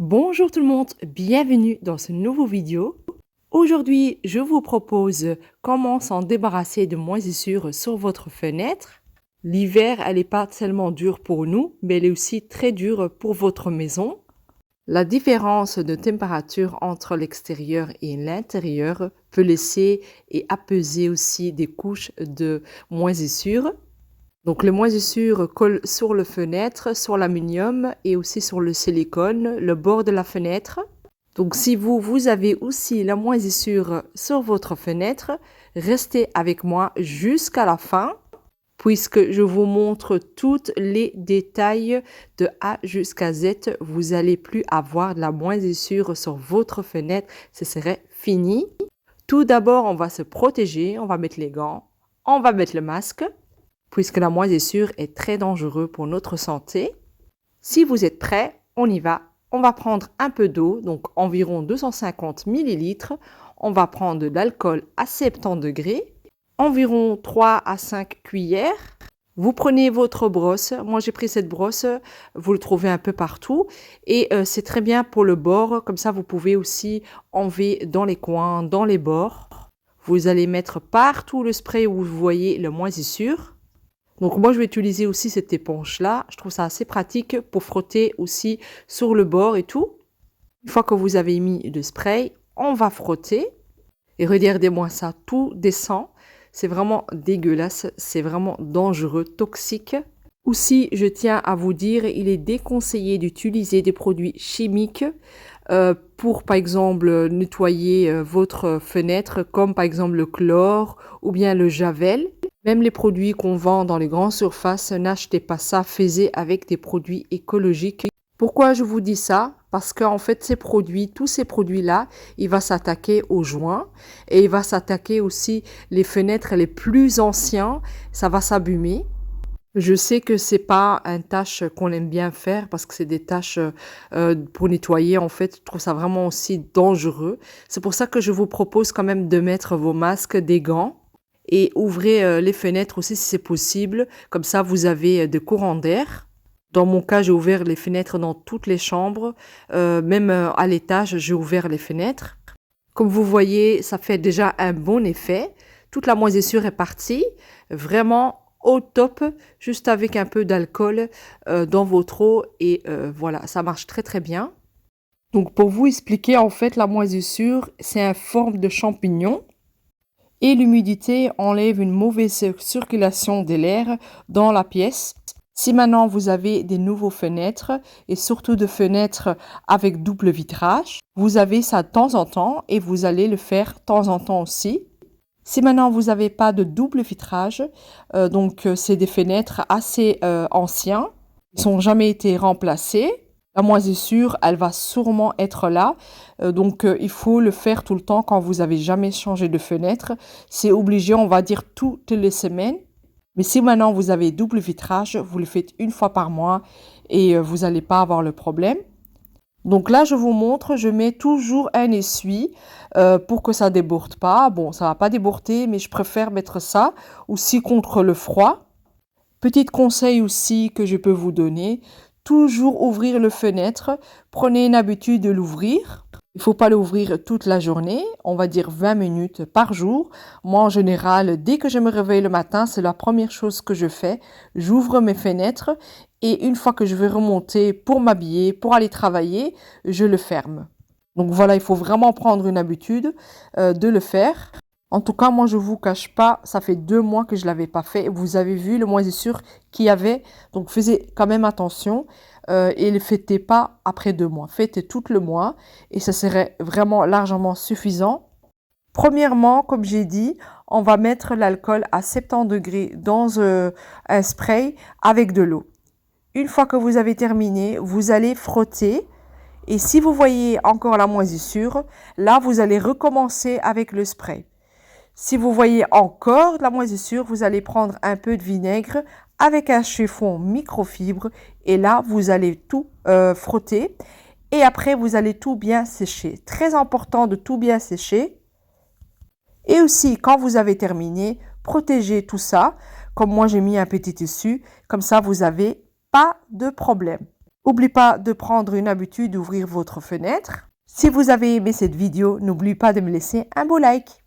Bonjour tout le monde, bienvenue dans ce nouveau vidéo. Aujourd'hui, je vous propose comment s'en débarrasser de moisissures sur votre fenêtre. L'hiver, elle n'est pas tellement dure pour nous, mais elle est aussi très dure pour votre maison. La différence de température entre l'extérieur et l'intérieur peut laisser et apaiser aussi des couches de moisissures. Donc les moisissures collent sur la fenêtre, sur l'aluminium et aussi sur le silicone, le bord de la fenêtre. Donc si vous avez aussi la moisissure sur votre fenêtre, restez avec moi jusqu'à la fin puisque je vous montre tous les détails de A jusqu'à Z. Vous n'allez plus avoir de la moisissure sur votre fenêtre, ce serait fini. Tout d'abord, on va se protéger, on va mettre les gants, on va mettre le masque puisque la moisissure est très dangereuse pour notre santé. Si vous êtes prêts, on y va. On va prendre un peu d'eau, donc environ 250 ml. On va prendre de l'alcool à 70 degrés, environ 3 à 5 cuillères. Vous prenez votre brosse. Moi, j'ai pris cette brosse. Vous le trouvez un peu partout. Et c'est très bien pour le bord. Comme ça, vous pouvez aussi enlever dans les coins, dans les bords. Vous allez mettre partout le spray où vous voyez la moisissure. Donc moi, je vais utiliser aussi cette éponge-là. Je trouve ça assez pratique pour frotter aussi sur le bord et tout. Une fois que vous avez mis le spray, on va frotter. Et regardez-moi ça, tout descend. C'est vraiment dégueulasse, c'est vraiment dangereux, toxique. Aussi, je tiens à vous dire, il est déconseillé d'utiliser des produits chimiques pour, par exemple, nettoyer votre fenêtre, comme par exemple le chlore ou bien le javel. Même les produits qu'on vend dans les grandes surfaces, n'achetez pas ça, faites avec des produits écologiques. Pourquoi je vous dis ça? Parce qu'en fait, ces produits, tous ces produits-là, il va s'attaquer aux joints et il va s'attaquer aussi les fenêtres les plus anciennes, ça va s'abîmer. Je sais que c'est pas une tâche qu'on aime bien faire parce que c'est des tâches pour nettoyer. En fait, je trouve ça vraiment aussi dangereux. C'est pour ça que je vous propose quand même de mettre vos masques, des gants et ouvrez les fenêtres aussi si c'est possible. Comme ça, vous avez de courants d'air. Dans mon cas, j'ai ouvert les fenêtres dans toutes les chambres. Même à l'étage, j'ai ouvert les fenêtres. Comme vous voyez, ça fait déjà un bon effet. Toute la moisissure est partie. Vraiment au top, juste avec un peu d'alcool dans votre eau. Et voilà, ça marche très très bien. Donc pour vous expliquer, en fait, la moisissure, c'est une forme de champignon. Et l'humidité enlève une mauvaise circulation de l'air dans la pièce. Si maintenant vous avez des nouveaux fenêtres et surtout de fenêtres avec double vitrage, vous avez ça de temps en temps et vous allez le faire de temps en temps aussi. Si maintenant vous n'avez pas de double vitrage, donc c'est des fenêtres assez anciens, qui n'ont jamais été remplacées. La moisissure, elle va sûrement être là. Donc, il faut le faire tout le temps quand vous avez jamais changé de fenêtre. C'est obligé, on va dire, toutes les semaines. Mais si maintenant vous avez double vitrage, vous le faites une fois par mois et vous n'allez pas avoir le problème. Donc là, je vous montre, je mets toujours un essuie pour que ça déborde pas. Bon, ça va pas déborder, mais je préfère mettre ça aussi contre le froid. Petit conseil aussi que je peux vous donner, toujours ouvrir le fenêtre. Prenez une habitude de l'ouvrir. Il ne faut pas l'ouvrir toute la journée, on va dire 20 minutes par jour. Moi, en général, dès que je me réveille le matin, c'est la première chose que je fais. J'ouvre mes fenêtres et une fois que je vais remonter pour m'habiller, pour aller travailler, je le ferme. Donc voilà, il faut vraiment prendre une habitude de le faire. En tout cas, moi, je vous cache pas, ça fait 2 mois que je l'avais pas fait. Vous avez vu le moisissure qu'il y avait. Donc, faites quand même attention et ne faites pas après 2 mois. Faites tout le mois et ça serait vraiment largement suffisant. Premièrement, comme j'ai dit, on va mettre l'alcool à 70 degrés dans un spray avec de l'eau. Une fois que vous avez terminé, vous allez frotter. Et si vous voyez encore la moisissure, là, vous allez recommencer avec le spray. Si vous voyez encore de la moisissure, vous allez prendre un peu de vinaigre avec un chiffon microfibre et là, vous allez tout frotter et après, vous allez tout bien sécher. Très important de tout bien sécher. Et aussi, quand vous avez terminé, protégez tout ça. Comme moi, j'ai mis un petit tissu. Comme ça, vous n'avez pas de problème. N'oublie pas de prendre une habitude d'ouvrir votre fenêtre. Si vous avez aimé cette vidéo, n'oublie pas de me laisser un beau like.